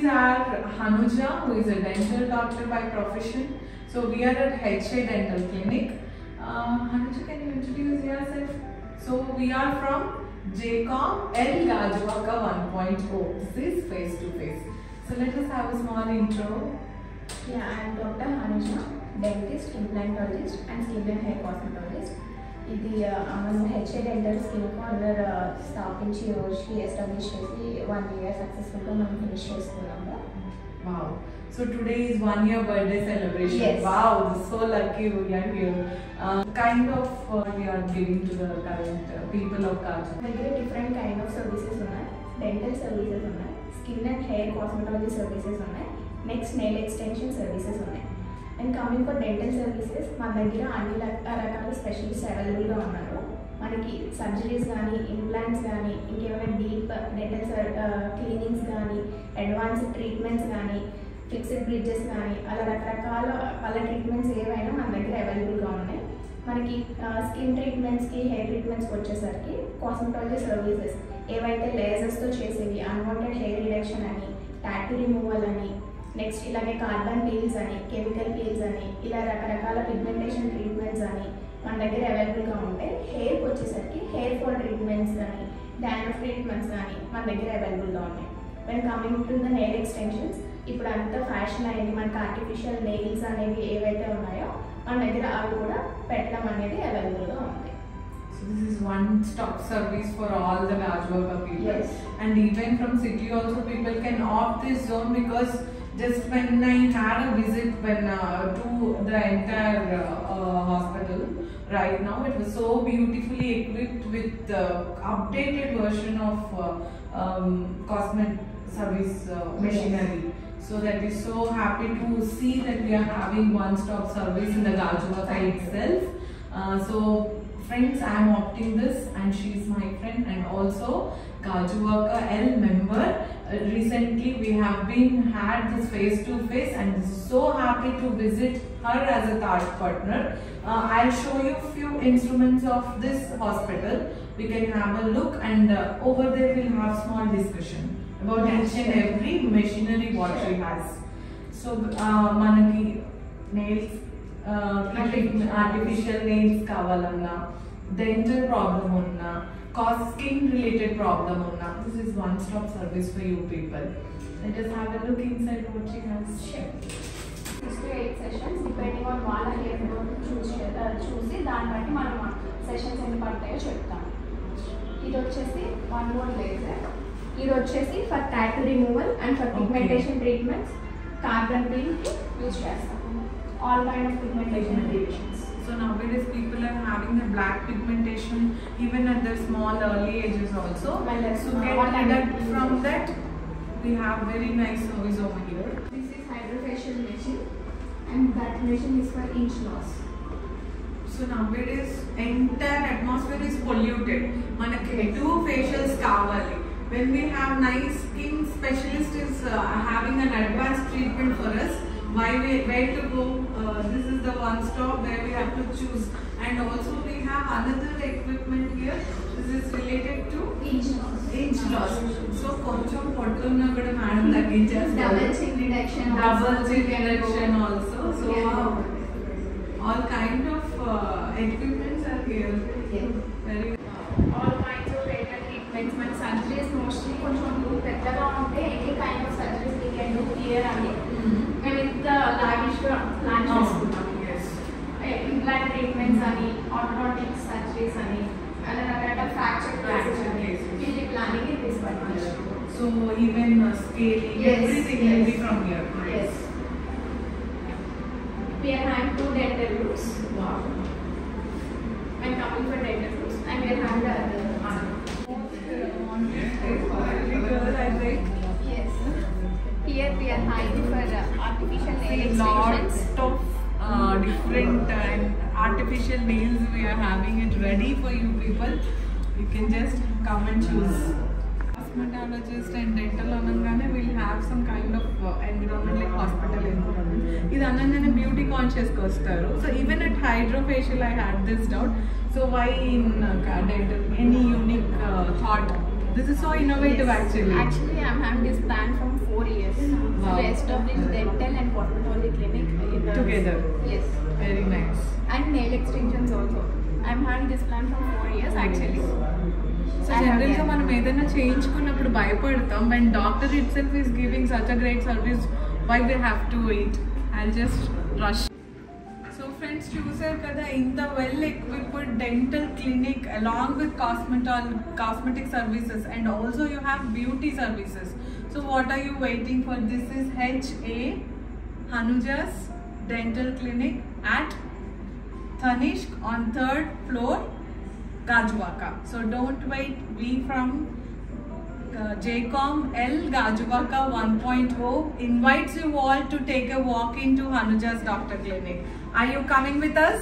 our Hanuja, who is a dental doctor by profession. So we are at HA Dental Clinic. Hanuja, can you introduce yourself? So we are from JCOM L Gajuwaka 1.0. This is face to face. So let us have a small intro. Yeah, I am Dr. Hanuja, dentist, implantologist and skin and hair cosmetologist. ఇది మనం HA dental skin corner స్థాపించి రోజుకి establish చేసి 1 year సక్సెస్ఫుల్గా మనం finish చేసుకున్నాము. Wow. So today is 1 year birthday celebration. Yes. Wow, so lucky we are here. Kind of we are giving to the current people of Kajal. దగ్గర different kind of services ఉన్నాయి. Dental services ఉన్నాయి, skin and hair cosmetology services ఉన్నాయి, next nail extension services ఉన్నాయి. And coming for dental services మన దగ్గర అన్ని రకాల specialist అవైలబుల్గా ఉన్నారు. మనకి సర్జరీస్ కానీ, ఇంప్లాంట్స్ కానీ, ఇంకేమైనా డీప్ డెంటల్ క్లీనింగ్స్ కానీ, అడ్వాన్స్డ్ ట్రీట్మెంట్స్ కానీ, ఫిక్స్డ్ బ్రిడ్జెస్ కానీ, అలా రకరకాల వాళ్ళ ట్రీట్మెంట్స్ ఏవైనా మన దగ్గర అవైలబుల్గా ఉన్నాయి. మనకి స్కిన్ ట్రీట్మెంట్స్కి, హెయిర్ ట్రీట్మెంట్స్కి వచ్చేసరికి కాస్మెటాలజీ సర్వీసెస్ ఏవైతే లేజర్స్తో చేసేవి, అన్వాంటెడ్ హెయిర్ రిడక్షన్ అని, టాటూ రిమూవల్ అని, నెక్స్ట్ ఇలాగే కార్బన్ పీల్స్ అని, కెమికల్ పీల్స్ అని, ఇలా రకరకాల పిగ్మెంటేషన్ ట్రీట్మెంట్స్ అని మన దగ్గర అవైలబుల్గా ఉంటాయి. హెయిర్కి వచ్చేసరికి హెయిర్ ఫాల్ ట్రీట్మెంట్స్ కానీ, డాండ్రఫ్ ట్రీట్మెంట్స్ కానీ మన దగ్గర అవైలబుల్గా ఉన్నాయి. When coming to the nail extensions, ఇప్పుడు అంతా ఫ్యాషన్ అయింది. మనకి ఆర్టిఫిషియల్ నెయిల్స్ అనేవి ఏవైతే ఉన్నాయో మన దగ్గర అవి కూడా పెట్టడం అనేది అవైలబుల్గా ఉంది. So this is one-stop service for all the Gajuwaka people. Yes. And even from city also people can opt this zone because just when I had a visit to the entire hospital right now, it was so beautifully equipped with the updated version of cosmetic service machinery. So that is so happy to see that we are having one-stop service in the Gajuwaka itself. So friends, I am opting this and she is my friend and also Gajuwaka L member. Recently we have been had this face to face and so happy to visit her as a third partner. I'll show you few instruments of this hospital. We can have a look and over there we'll have small discussion about each and every machinery what she has. So manaki nails, artificial nails kavalana, dental problem unna, skin related problem unna, this is one stop service for you people. Let us have a look inside what she has. Sure. 6 to 8 sessions depending on వాళ్ళ hair growth చూసి దాన్ని బట్టి మనం sessions ఎన్ని పడతాయో చెప్తాం. ఇది వచ్చేసి 1 more laser. ఇది వచ్చేసి for tattoo removal and for pigmentation treatments carbon peel use చేస్తాం. All kind of pigmentation treatments. So nowadays people are having the black pigmentation even at their small early ages also. So get that from that we have very nice service over here. This is hydrofacial machine and that machine is for inch loss. So nowadays entire atmosphere is polluted. Manaki two facials kavali. When we have nice skin specialist is having an advanced treatment for us, where to go? This is the one stop where we have to choose. And also we have another equipment here. This is related to Inch loss. Inch loss. So koncham pottunna kuda madam tagginchestaru. Double chin reduction. Double chin reduction also. So Yeah. all kind of equipments are here. Yeah. Very All kinds of dental treatments. మన surgeries mostly కొంచెం పెద్దగా ఉంటే any kind of surgeries we can do here అని మేము ఇంత లావిష్గా plan చేసుకుంటాం. Implant treatments అని, orthodontics surgeries అని, అలా రకరకాల ఫ్రాక్చర్ కేసెస్, ఇది planning it is but much. So even scaling, everything will be from here. Yes. We are having 2 dental roots. Wow. I'm coming for dental roots and we are having the other. Yes. Here we are having for artificial nail extensions. Lots of different artificial nails we are having it ready for you people. You can just come and choose. Cosmetologist and dental anangane will have some kind of environment like hospital environment. This anangane beauty conscious kostaru. So even at hydrofacial I had this doubt. So why in dental? Any unique thought This is so innovative actually. Actually, I'm having this plan from 4 years Wow. to establish dental and cosmetology clinic in the Together. Yes. Very nice. And nail extensions also. I'm having this plan from 4 years actually. So జనరల్గా మనం ఏదైనా చేయించుకున్నప్పుడు భయపడతాం. When doctor itself is giving such a great service, why we have to wait and just rush. So friends చూసారు కదా, ఇంత well equipped dental clinic along with cosmetic services and also you have beauty services. So what are you waiting for? This is HA Hanuja's Dental Clinic at Tanishq on 3rd floor, Gajuwaka. So don't wait. We from JCOM L Gajuwaka 1.0 invites you all to take a walk into Hanuja's Doctor Clinic. Are you coming with us?